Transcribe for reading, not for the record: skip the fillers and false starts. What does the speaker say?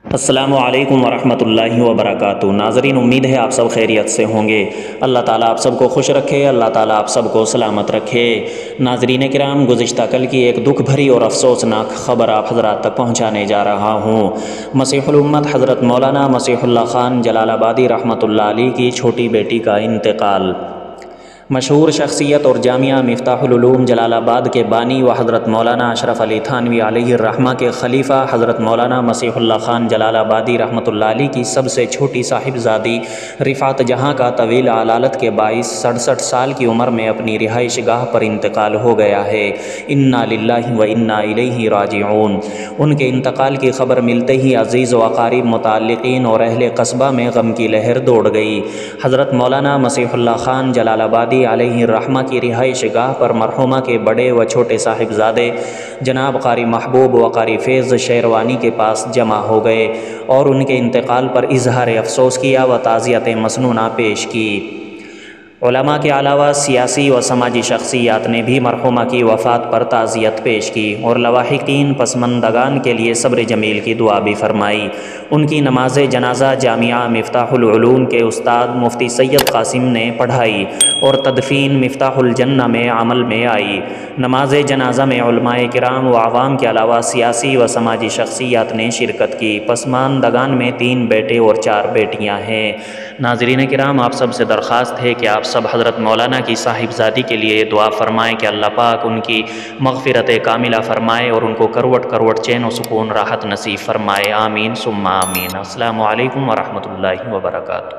السلام علیکم ورحمۃ اللہ وبرکاتہ۔ ناظرین، امید ہے آپ سب خیریت سے ہوں گے۔ اللہ تعالیٰ آپ سب کو خوش رکھے، اللہ تعالیٰ آپ سب کو سلامت رکھے۔ ناظرین کرام، گزشتہ کل کی ایک دکھ بھری اور افسوسناک خبر آپ حضرات تک پہنچانے جا رہا ہوں۔ مسیح الامت حضرت مولانا مسیح اللہ خان جلال آبادی رحمۃ اللہ علیہ کی چھوٹی بیٹی کا انتقال۔ مشہور شخصیت اور جامعہ مفتاح العلوم جلال آباد کے بانی و حضرت مولانا اشرف علی تھانوی علیہ الرحمہ کے خلیفہ حضرت مولانا مسیح اللہ خان جلال آبادی رحمۃ اللہ علیہ کی سب سے چھوٹی صاحبزادی رفعت جہاں کا طویل علالت کے باعث 67 سال کی عمر میں اپنی رہائش گاہ پر انتقال ہو گیا ہے۔ انا للہ و انا الیہ راجعون۔ ان کے انتقال کی خبر ملتے ہی عزیز و اقارب، متعلقین اور اہل قصبہ میں غم کی لہر دوڑ گئی۔ حضرت مولانا مسیح اللہ خان جلال آبادی علیہ الرحمہ کی رہائش گاہ پر مرحومہ کے بڑے و چھوٹے صاحبزادے جناب قاری محبوب و قاری فیض شیروانی کے پاس جمع ہو گئے اور ان کے انتقال پر اظہار افسوس کیا و تعزیت مسنونہ پیش کی۔ علماء کے علاوہ سیاسی و سماجی شخصیات نے بھی مرحومہ کی وفات پر تعزیت پیش کی اور لواحقین پسماندگان کے لیے صبر جمیل کی دعا بھی فرمائی۔ ان کی نماز جنازہ جامعہ مفتاح العلوم کے استاد مفتی سید قاسم نے پڑھائی اور تدفین مفتاح الجنہ میں عمل میں آئی۔ نماز جنازہ میں علماء کرام و عوام کے علاوہ سیاسی و سماجی شخصیات نے شرکت کی۔ پسماندگان میں 3 بیٹے اور 4 بیٹیاں ہیں۔ ناظرین کرام، آپ سب سے درخواست ہے کہ آپ سب حضرت مولانا کی صاحبزادی کے لیے دعا فرمائیں کہ اللہ پاک ان کی مغفرت کاملہ فرمائے اور ان کو کروٹ کروٹ چین و سکون راحت نصیب فرمائے۔ آمین ثم آمین۔ السلام علیکم ورحمۃ اللہ وبرکاتہ۔